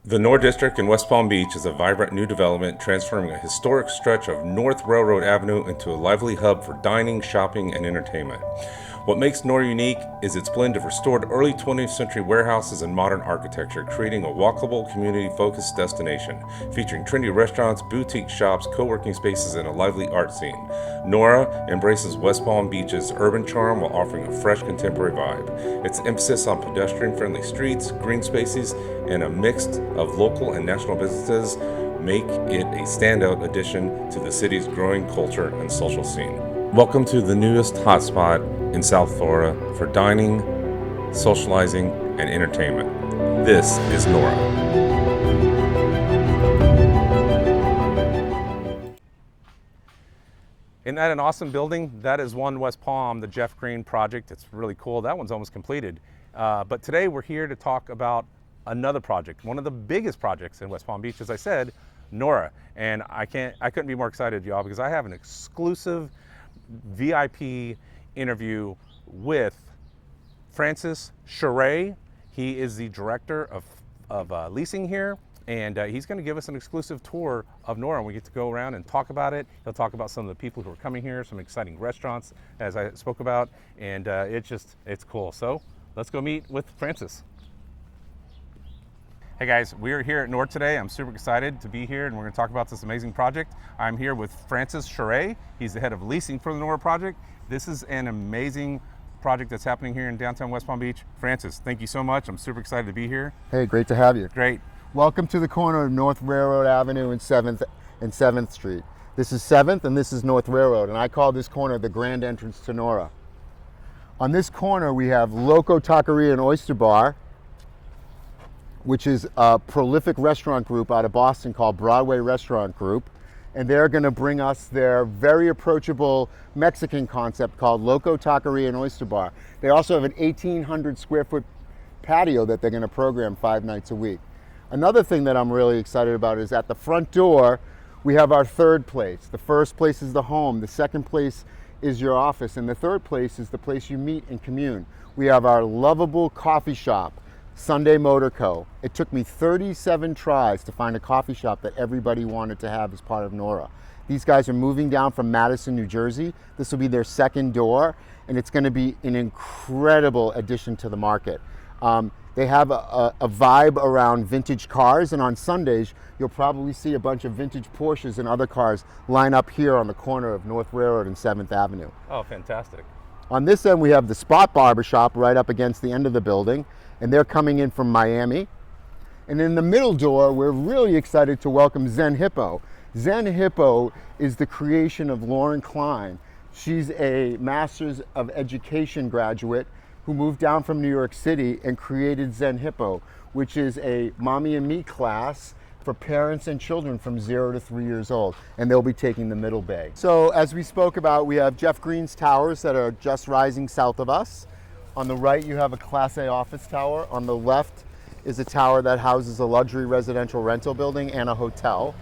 The Nora District in West Palm Beach is a vibrant new development transforming a historic stretch of North Railroad Avenue into a lively hub for dining, shopping, and entertainment. What makes Nora unique is its blend of restored early 20th century warehouses and modern architecture, creating a walkable, community-focused destination, featuring trendy restaurants, boutique shops, co-working spaces, and a lively art scene. Nora embraces West Palm Beach's urban charm while offering a fresh, contemporary vibe. Its emphasis on pedestrian-friendly streets, green spaces, and a mix of local and national businesses make it a standout addition to the city's growing culture and social scene. Welcome to the newest hotspot in South Florida for dining, socializing, and entertainment. This is Nora. Isn't that an awesome building? That is One West Palm, the Jeff Green project. It's really cool. That one's almost completed. But today we're here to talk about another project, one of the biggest projects in West Palm Beach, as I said, Nora. And I couldn't be more excited, y'all, because I have an exclusive VIP interview with Francis Scire. He is the director of leasing here, and he's going to give us an exclusive tour of Nora. We get to go around and talk about it. He'll talk about some of the people who are coming here, some exciting restaurants, as I spoke about, and it's cool. So let's go meet with Francis. Hey guys, we are here at Nora today. I'm super excited to be here, and we're going to talk about this amazing project. I'm here with Francis Scire. He's the head of leasing for the Nora project. This is an amazing project that's happening here in downtown West Palm Beach. Francis, thank you so much. I'm super excited to be here. Hey, great to have you. Great. Welcome to the corner of North Railroad Avenue and 7th Street. This is 7th and this is North Railroad, and I call this corner the grand entrance to Nora. On this corner we have Loco Taqueria and Oyster Bar, which is a prolific restaurant group out of Boston called Broadway Restaurant Group. And they're gonna bring us their very approachable Mexican concept called Loco Taqueria and Oyster Bar. They also have an 1,800 square foot patio that they're gonna program 5 nights a week. Another thing that I'm really excited about is at the front door, we have our third place. The first place is the home, the second place is your office, and the third place is the place you meet and commune. We have our lovable coffee shop, Sunday Motor Co. It took me 37 tries to find a coffee shop that everybody wanted to have as part of Nora. These guys are moving down from Madison, New Jersey. This will be their second door, and it's going to be an incredible addition to the market. They have a vibe around vintage cars, and on Sundays, you'll probably see a bunch of vintage Porsches and other cars line up here on the corner of North Railroad and 7th Avenue. Oh, fantastic. On this end, we have the Spot Barbershop right up against the end of the building, and they're coming in from Miami. And in the middle door, we're really excited to welcome Zen Hippo. Zen Hippo is the creation of Lauren Klein. She's a Master's of Education graduate who moved down from New York City and created Zen Hippo, which is a mommy and me class for parents and children from 0 to 3 years old, and they'll be taking the middle bay. So as we spoke about, we have Jeff Green's towers that are just rising south of us. On the right, you have a Class A office tower. On the left is a tower that houses a luxury residential rental building and a hotel.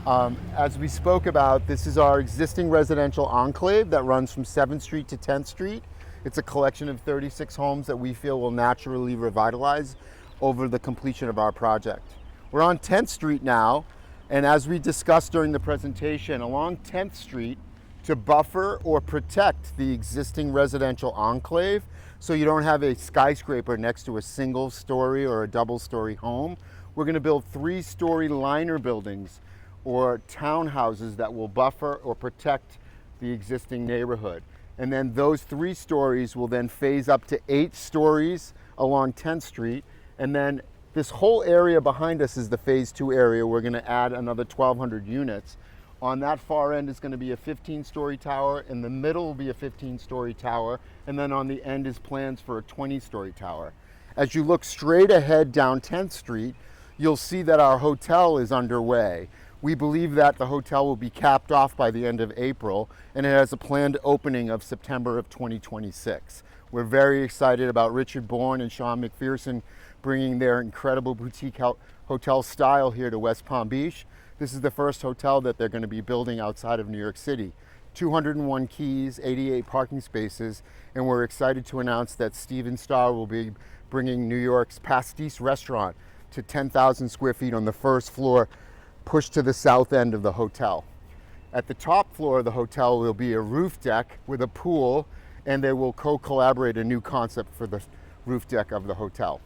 As we spoke about, this is our existing residential enclave that runs from 7th Street to 10th Street. It's a collection of 36 homes that we feel will naturally revitalize over the completion of our project. We're on 10th Street now, and as we discussed during the presentation, along 10th Street, to buffer or protect the existing residential enclave, so you don't have a skyscraper next to a single story or a double story home, we're going to build 3-story liner buildings or townhouses that will buffer or protect the existing neighborhood. And then those 3 stories will then phase up to 8 stories along 10th Street. And then this whole area behind us is the phase 2 area. We're going to add another 1,200 units. On that far end is going to be a 15-story tower. In the middle will be a 15-story tower. And then on the end is plans for a 20-story tower. As you look straight ahead down 10th Street, you'll see that our hotel is underway. We believe that the hotel will be capped off by the end of April, and it has a planned opening of September of 2026. We're very excited about Richard Bourne and Sean McPherson bringing their incredible boutique hotel style here to West Palm Beach. This is the first hotel that they're going to be building outside of New York City. 201 keys, 88 parking spaces, and we're excited to announce that Steven Starr will be bringing New York's Pastis restaurant to 10,000 square feet on the first floor, pushed to the south end of the hotel. At the top floor of the hotel will be a roof deck with a pool, and they will co-collaborate a new concept for the roof deck of the hotel.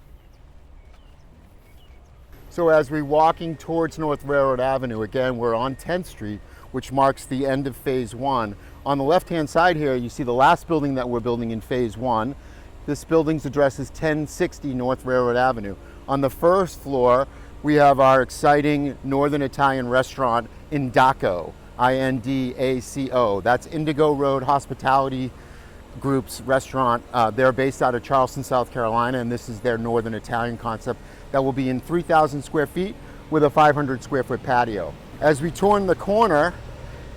So as we're walking towards North Railroad Avenue, again, we're on 10th Street, which marks the end of phase 1. On the left-hand side here, you see the last building that we're building in phase 1. This building's address is 1060 North Railroad Avenue. On the first floor, we have our exciting Northern Italian restaurant, Indaco, I-N-D-A-C-O. That's Indigo Road Hospitality Group's restaurant. They're based out of Charleston, South Carolina, and this is their Northern Italian concept that will be in 3,000 square feet with a 500 square foot patio. As we turn the corner,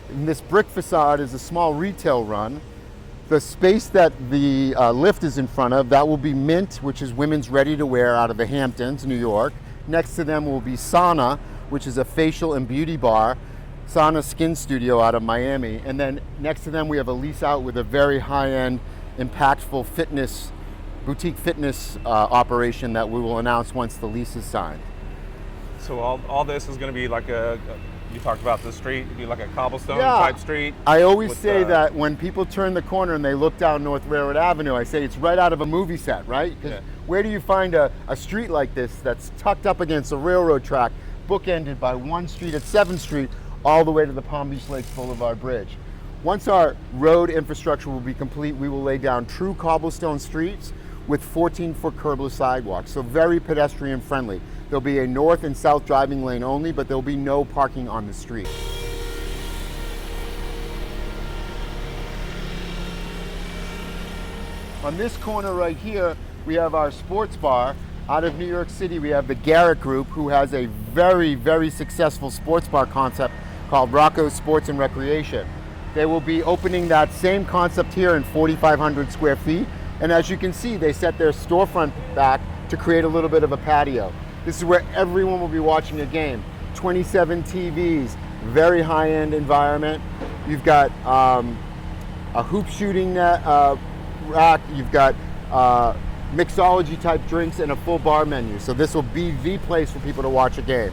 in this brick facade is a small retail run. The space that the lift is in front of, that will be Mint, which is women's ready-to-wear out of the Hamptons, New York. Next to them will be Sauna, which is a facial and beauty bar, Sauna Skin Studio out of Miami. And then next to them we have a lease out with a very high-end, impactful fitness, boutique fitness operation that we will announce once the lease is signed. So all this is going to be like you talked about the street, it'd be like a cobblestone Yeah. type street. I always say that when people turn the corner and they look down North Railroad Avenue, I say it's right out of a movie set, right? 'Cause Yeah. where do you find a street like this that's tucked up against a railroad track, bookended by one street at 7th Street, all the way to the Palm Beach Lakes Boulevard Bridge? Once our road infrastructure will be complete, we will lay down true cobblestone streets with 14-foot curbless sidewalks, so very pedestrian friendly. There'll be a north and south driving lane only, but there'll be no parking on the street. On this corner right here, we have our sports bar. Out of New York City, we have the Garrett Group, who has a very, very successful sports bar concept called Rocco's Sports and Recreation. They will be opening that same concept here in 4,500 square feet. And as you can see, they set their storefront back to create a little bit of a patio. This is where everyone will be watching a game. 27 TVs, very high-end environment. You've got a hoop shooting net, rack. You've got mixology type drinks and a full bar menu. So this will be the place for people to watch a game.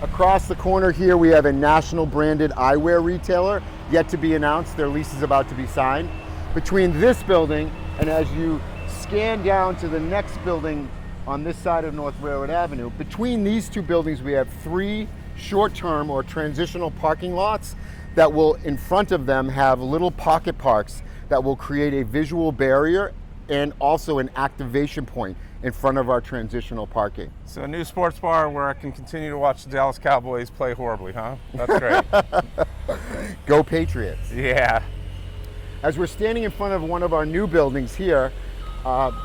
Across the corner here, we have a national branded eyewear retailer, yet to be announced. Their lease is about to be signed. Between this building and as you scan down to the next building on this side of North Railroad Avenue, between these two buildings, we have 3 short-term or transitional parking lots that will, in front of them, have little pocket parks that will create a visual barrier and also an activation point in front of our transitional parking. So a new sports bar where I can continue to watch the Dallas Cowboys play horribly, huh? That's great. Go Patriots. Yeah. As we're standing in front of one of our new buildings here,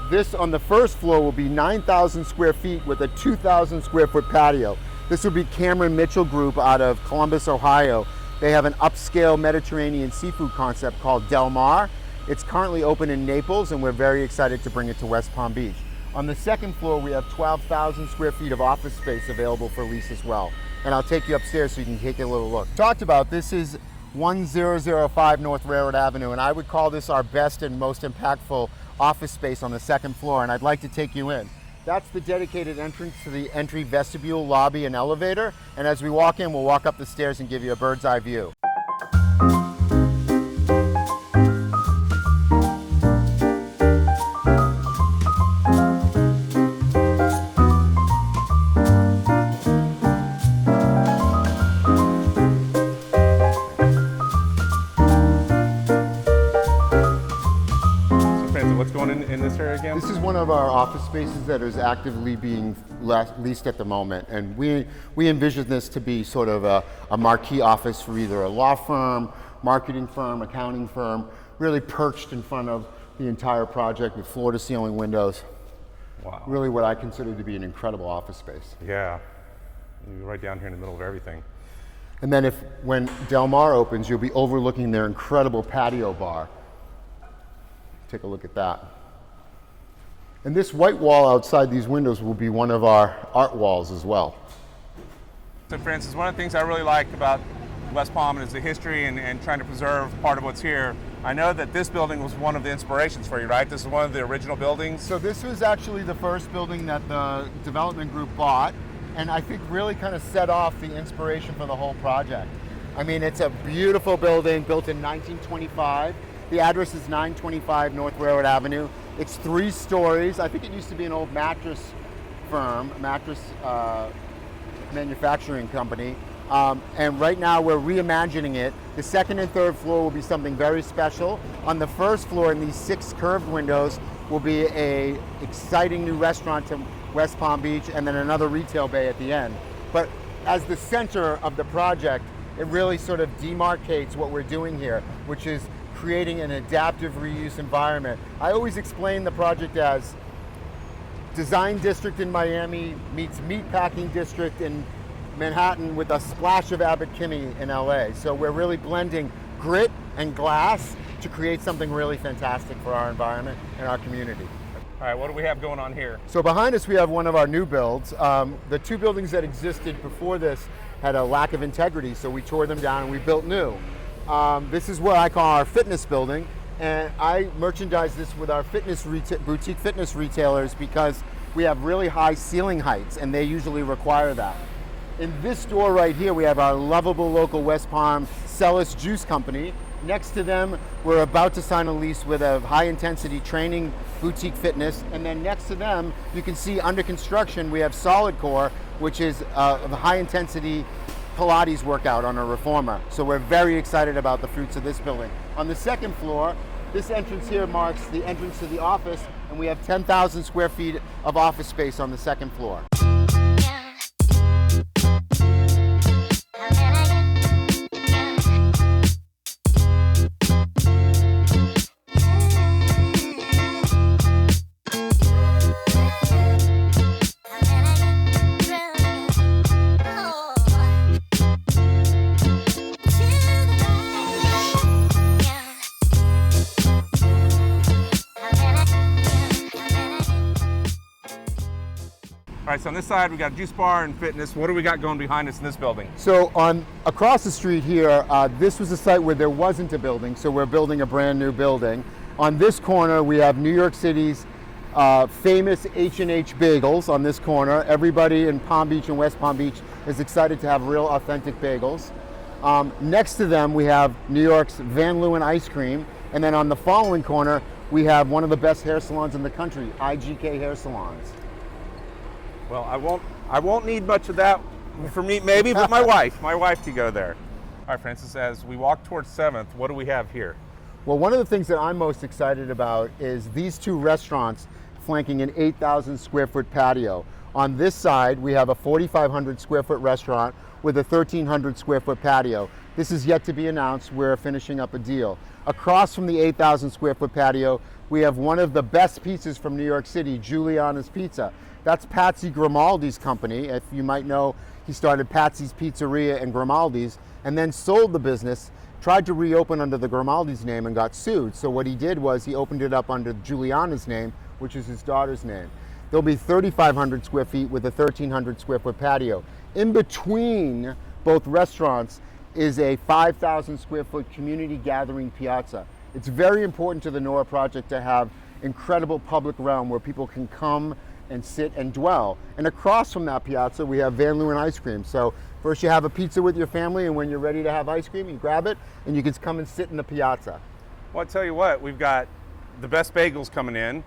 this on the first floor will be 9,000 square feet with a 2,000 square foot patio. This will be Cameron Mitchell Group out of Columbus, Ohio. They have an upscale Mediterranean seafood concept called Del Mar. It's currently open in Naples, and we're very excited to bring it to West Palm Beach. On the second floor, we have 12,000 square feet of office space available for lease as well. And I'll take you upstairs so you can take a little look. Talked about, this is 1005 North Railroad Avenue, and I would call this our best and most impactful office space on the second floor, and I'd like to take you in. That's the dedicated entrance to the entry vestibule, lobby, and elevator. And as we walk in, we'll walk up the stairs and give you a bird's eye view. In this area again? This is one of our office spaces that is actively being leased at the moment, and we envision this to be sort of a marquee office for either a law firm, marketing firm, accounting firm, really perched in front of the entire project with floor-to-ceiling windows. Wow. Really what I consider to be an incredible office space. Yeah. You're right down here in the middle of everything. And then when Del Mar opens, you'll be overlooking their incredible patio bar. Take a look at that. And this white wall outside these windows will be one of our art walls as well. So Francis, one of the things I really like about West Palm is the history and trying to preserve part of what's here. I know that this building was one of the inspirations for you, right? This is one of the original buildings. So this was actually the first building that the development group bought. and I think really kind of set off the inspiration for the whole project. I mean, it's a beautiful building built in 1925. The address is 925 North Railroad Avenue. It's 3 stories. I think it used to be an old mattress firm, mattress manufacturing company. And right now we're reimagining it. The second and third floor will be something very special. On the first floor, in these 6 curved windows, will be a exciting new restaurant to West Palm Beach, and then another retail bay at the end. But as the center of the project, it really sort of demarcates what we're doing here, which is creating an adaptive reuse environment. I always explain the project as design district in Miami meets meatpacking district in Manhattan with a splash of Abbot Kinney in LA. So we're really blending grit and glass to create something really fantastic for our environment and our community. All right, what do we have going on here? So behind us we have one of our new builds. The 2 buildings that existed before this had a lack of integrity, so we tore them down and we built new. This is what I call our fitness building, and I merchandise this with our boutique fitness retailers because we have really high ceiling heights and they usually require that. In this store right here, we have our lovable local West Palm Celis Juice Company. Next to them, we're about to sign a lease with a high-intensity training boutique fitness. And then next to them, you can see under construction, we have Solid Core, which is a high-intensity Pilates workout on a reformer. So we're very excited about the fruits of this building. On the second floor, this entrance here marks the entrance to the office, and we have 10,000 square feet of office space on the second floor. All right, so on this side, we got juice bar and fitness. What do we got going behind us in this building? So across the street here, this was a site where there wasn't a building, so we're building a brand new building. On this corner, we have New York City's famous H&H Bagels on this corner. Everybody in Palm Beach and West Palm Beach is excited to have real authentic bagels. Next to them, we have New York's Van Leeuwen Ice Cream. And then on the following corner, we have one of the best hair salons in the country, IGK Hair Salons. Well, I won't need much of that for me, maybe, but my wife to go there. All right, Francis, as we walk towards 7th, what do we have here? Well, one of the things that I'm most excited about is these 2 restaurants flanking an 8,000 square foot patio. On this side, we have a 4,500 square foot restaurant with a 1,300 square foot patio. This is yet to be announced. We're finishing up a deal. Across from the 8,000 square foot patio, we have one of the best pizzas from New York City, Giuliana's Pizza. That's Patsy Grimaldi's company. If you might know, he started Patsy's Pizzeria and Grimaldi's and then sold the business, tried to reopen under the Grimaldi's name and got sued. So what he did was he opened it up under Giuliana's name, which is his daughter's name. There'll be 3,500 square feet with a 1,300 square foot patio. In between both restaurants is a 5,000 square foot community gathering piazza. It's very important to the Nora project to have incredible public realm where people can come and sit and dwell. And across from that piazza, we have Van Leeuwen Ice Cream. So first you have a pizza with your family, and when you're ready to have ice cream, you grab it, and you can come and sit in the piazza. Well, I tell you what, we've got the best bagels coming in.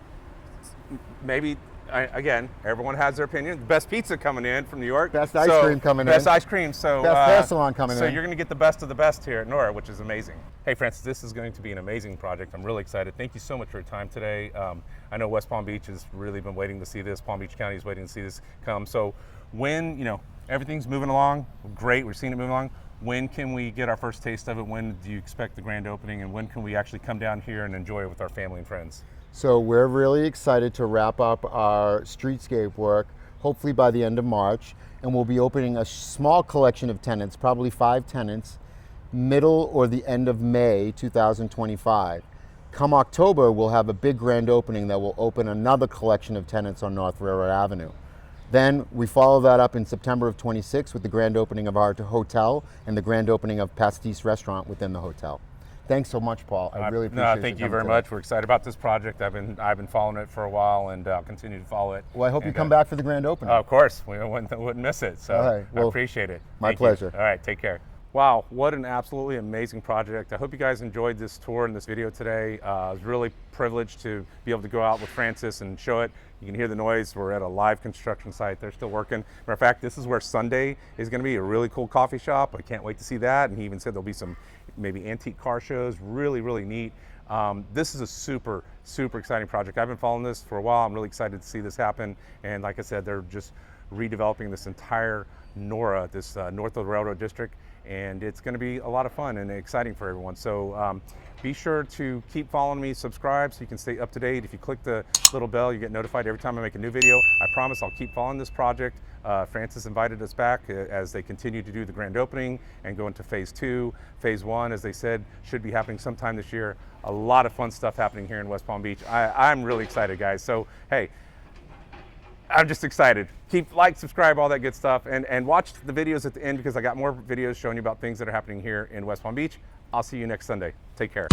Maybe, again, everyone has their opinion. The best pizza coming in from New York. Best ice cream coming in. Best ice cream. So best hair salon coming in. So you're going to get the best of the best here at Nora, which is amazing. Hey, Francis, this is going to be an amazing project. I'm really excited. Thank you so much for your time today. I know West Palm Beach has really been waiting to see this. Palm Beach County is waiting to see this come. So when, everything's moving along, great, we're seeing it moving along. When can we get our first taste of it? When do you expect the grand opening? And when can we actually come down here and enjoy it with our family and friends? So we're really excited to wrap up our streetscape work, hopefully by the end of March. And we'll be opening a small collection of tenants, probably 5 tenants, middle or the end of May 2025. Come October, we'll have a big grand opening that will open another collection of tenants on North Railroad Avenue. Then we follow that up in September of 26 with the grand opening of our hotel and the grand opening of Pastis Restaurant within the hotel. Thanks so much, Paul. I really appreciate it. No, thank you very much. We're excited about this project. I've been following it for a while, and I'll continue to follow it. Well, I hope you come back for the grand opening. Of course, we wouldn't miss it. So All right, well, I appreciate it. My Thank you. pleasure. All right, take care. Wow, what an absolutely amazing project. I hope you guys enjoyed this tour and this video today. I was really privileged to be able to go out with Francis and show it. You can hear the noise. We're at a live construction site. They're still working. Matter of fact, this is where Sunday is going to be, a really cool coffee shop. I can't wait to see that. And he even said there'll be some maybe antique car shows. Really, really neat. This is a super, super exciting project. I've been following this for a while. I'm really excited to see this happen. And like I said, they're just redeveloping this entire Nora, this north of the Railroad District. And it's going to be a lot of fun and exciting for everyone. So be sure to keep following me, subscribe so you can stay up to date. If you click the little bell, you get notified every time I make a new video. I promise I'll keep following this project. Francis invited us back as they continue to do the grand opening and go into phase 2. Phase 1, as they said, should be happening sometime this year. A lot of fun stuff happening here in West Palm Beach. I'm really excited, guys. So, hey, I'm just excited. Keep subscribe, all that good stuff, and watch the videos at the end because I got more videos showing you about things that are happening here in West Palm Beach. I'll see you next Sunday. Take care.